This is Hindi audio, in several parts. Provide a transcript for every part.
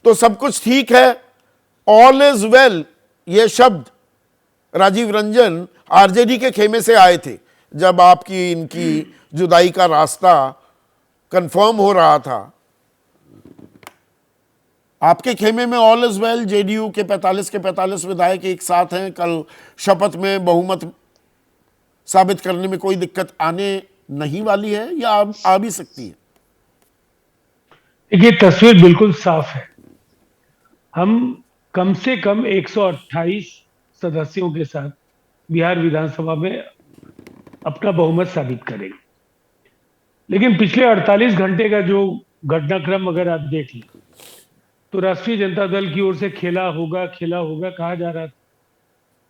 तो सब कुछ ठीक है, ऑल इज वेल। ये शब्द राजीव रंजन आरजेडी के खेमे से आए थे जब आपकी इनकी जुदाई का रास्ता कंफर्म हो रहा था। आपके खेमे में ऑल इज वेल, जेडीयू के 45 के 45 विधायक एक साथ हैं, कल शपथ में बहुमत साबित करने में कोई दिक्कत आने नहीं वाली है या आ भी सकती है? देखिए, तस्वीर बिल्कुल साफ है। हम कम से कम 128 सदस्यों के साथ बिहार विधानसभा में अपना बहुमत साबित करेंगे। लेकिन पिछले 48 घंटे का जो घटनाक्रम अगर आप देख लें तो राष्ट्रीय जनता दल की ओर से खेला होगा कहा जा रहा था।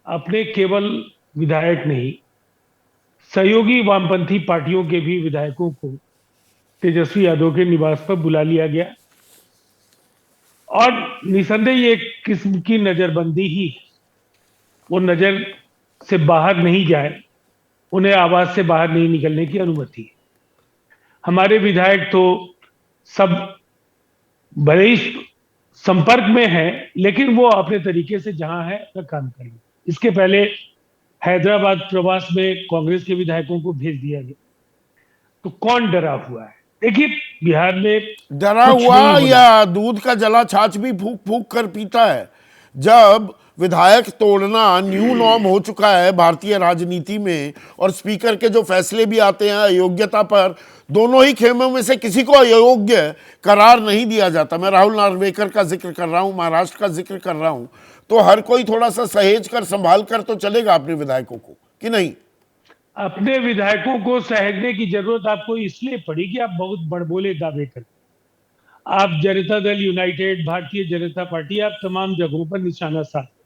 अपने केवल विधायक नहीं, सहयोगी वामपंथी पार्टियों के भी विधायकों को तेजस्वी यादव के निवास पर बुला लिया गया और निसंदेह एक किस्म की नजरबंदी ही है। वो नजर से बाहर नहीं जाए, उन्हें आवाज से बाहर नहीं निकलने की अनुमति है। हमारे विधायक तो सब भले ही संपर्क में है, लेकिन वो अपने तरीके से जहां है अपना काम करेंगे। इसके पहले हैदराबाद प्रवास में कांग्रेस के विधायकों को भेज दिया गया। तो कौन डरा हुआ है? देखिए, बिहार में डरा हुआ या दूध का जला छाछ भी फूक फूक कर पीता है। जब विधायक तोड़ना न्यू नॉर्म हो चुका है भारतीय राजनीति में और स्पीकर के जो फैसले भी आते हैं अयोग्यता पर, दोनों ही खेमों में से किसी को अयोग्य करार नहीं दिया जाता। मैं राहुल नार्वेकर का जिक्र कर रहा हूं, महाराष्ट्र का जिक्र कर रहा हूं, तो हर कोई थोड़ा सा सहेज कर संभाल कर तो चलेगा अपने विधायकों को, कि नहीं? अपने विधायकों को सहेजने की जरूरत आपको इसलिए पड़ी कि आप बहुत बड़बोले दावे करते। आप जनता दल यूनाइटेड, भारतीय जनता पार्टी, आप तमाम जगहों पर निशाना साधते।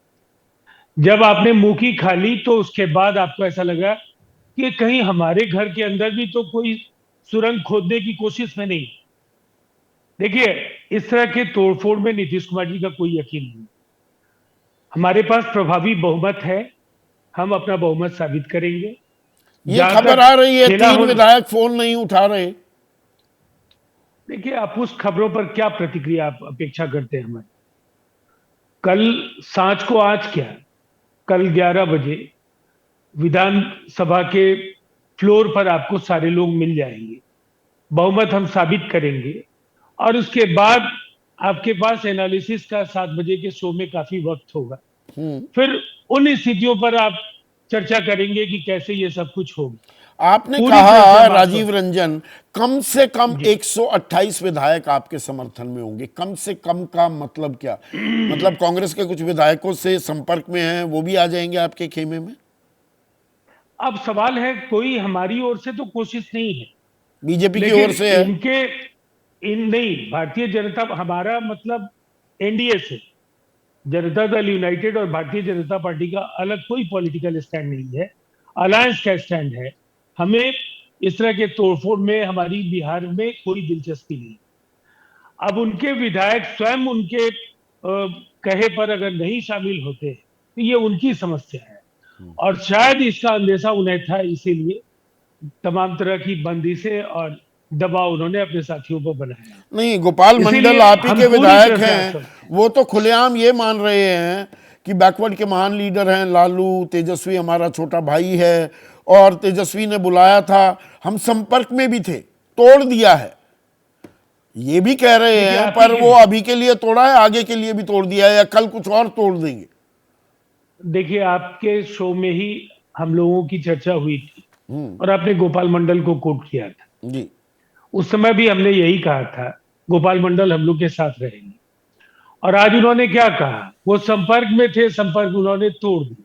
जब आपने मुंह की खाली तो उसके बाद आपको ऐसा लगा कि कहीं हमारे घर के अंदर भी तो कोई सुरंग खोदने की कोशिश में नहीं। देखिए, इस तरह के तोड़फोड़ में नीतीश कुमार जी का कोई यकीन नहीं। हमारे पास प्रभावी बहुमत है, हम अपना बहुमत साबित करेंगे। ये खबर आ रही है 3 विधायक फोन नहीं उठा रहे। देखिए, आप उस खबरों पर क्या प्रतिक्रिया आप अपेक्षा करते हैं हमारी? कल सांझ को आज क्या, कल 11 बजे विधानसभा के फ्लोर पर आपको सारे लोग मिल जाएंगे, बहुमत हम साबित करेंगे और उसके बाद आपके पास एनालिसिस का 7 बजे के शो में काफी वक्त होगा। फिर उन स्थितियों पर आप चर्चा करेंगे कि कैसे ये सब कुछ होगा। आपने कहा राजीव रंजन, कम से कम 128 विधायक आपके समर्थन में होंगे। कम से कम का मतलब क्या? मतलब कांग्रेस के कुछ विधायकों से संपर्क में हैं, वो भी आ जाएंगे आपके खेमे में? अब सवाल है, कोई हमारी ओर से तो कोशिश नहीं है, बीजेपी की ओर से है। नहीं, भारतीय जनता, हमारा मतलब एनडीए से, जनता दल यूनाइटेड और भारतीय जनता पार्टी का अलग कोई पॉलिटिकल स्टैंड नहीं है, अलायंस का स्टैंड है। हमें इस तरह के तोड़फोड़ में हमारी बिहार में कोई दिलचस्पी नहीं। अब उनके विधायक स्वयं उनके कहे पर अगर नहीं शामिल होते तो ये उनकी समस्या है और शायद इसका अंदेशा उन्हें था, इसीलिए तमाम तरह की बंदिशें और दबाव उन्होंने अपने साथियों पर बनाया। नहीं, गोपाल मंडल आप ही के विधायक हैं, वो तो खुलेआम ये मान रहे हैं कि बैकवर्ड के महान लीडर हैं लालू, तेजस्वी हमारा छोटा भाई है और तेजस्वी ने बुलाया था, हम संपर्क में भी थे, तोड़ दिया है, ये भी कह रहे हैं। पर वो अभी के लिए तोड़ा है, आगे के लिए भी तोड़ दिया है या कल कुछ और तोड़ देंगे? देखिए, आपके शो में ही हम लोगों की चर्चा हुई थी और आपने गोपाल मंडल को कोट किया था जी। उस समय भी हमने यही कहा था, गोपाल मंडल हम लोग के साथ रहेंगे। और आज उन्होंने क्या कहा? वो संपर्क में थे, संपर्क उन्होंने तोड़ दिया।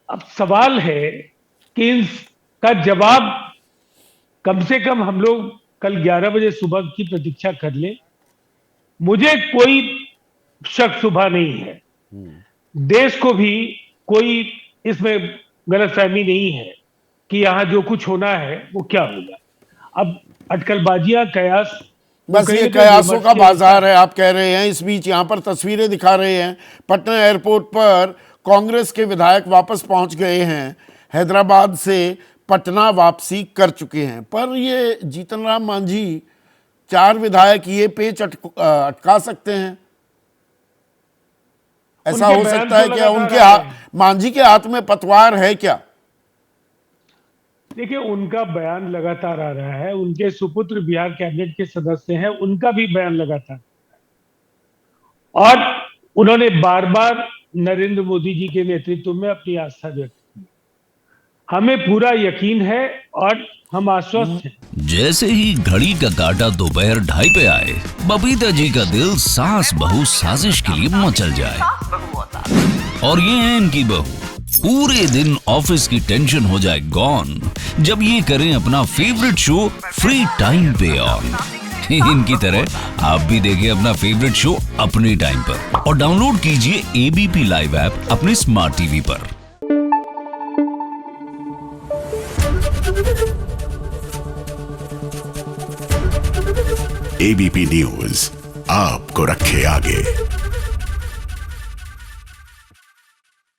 अब सवाल है कि इनका जवाब कम से कम हम लोग कल 11 बजे सुबह की प्रतीक्षा कर ले। मुझे कोई शक सुबह नहीं है, देश को भी कोई इसमें गलतफहमी नहीं है कि यहां जो कुछ होना है वो क्या होगा। अब अटकलबाजियां, कयास, बस ये कयासों का बाजार है आप कह रहे हैं। इस बीच यहां पर तस्वीरें दिखा रहे हैं, पटना एयरपोर्ट पर कांग्रेस के विधायक वापस पहुंच गए हैं, हैदराबाद से पटना वापसी कर चुके हैं। पर ये जीतन राम मांझी 4 विधायक ये पेच अटका सकते हैं? ऐसा उनके हो बयान सकता है तो क्या? लगातार उनके आ रहे हैं। मांझी के हाथ में पतवार है क्या? देखिए, उनका बयान लगातार आ रहा है, उनके सुपुत्र बिहार कैबिनेट के सदस्य हैं, उनका भी बयान लगातार, और उन्होंने बार बार नरेंद्र मोदी जी के नेतृत्व में अपनी आस्था व्यक्त की। हमें पूरा यकीन है और हम आश्वस्त हैं। जैसे ही घड़ी का काटा दोपहर 2:30 पे आए, बबीता जी का दिल सास बहू साजिश के लिए मचल जाए। और ये है इनकी बहू, पूरे दिन ऑफिस की टेंशन हो जाए गॉन जब ये करें अपना फेवरेट शो फ्री टाइम पे ऑन। इनकी तरह आप भी देखें अपना फेवरेट शो अपने टाइम पर और डाउनलोड कीजिए एबीपी लाइव ऐप अपने स्मार्ट टीवी पर। एबीपी न्यूज आपको रखे आगे।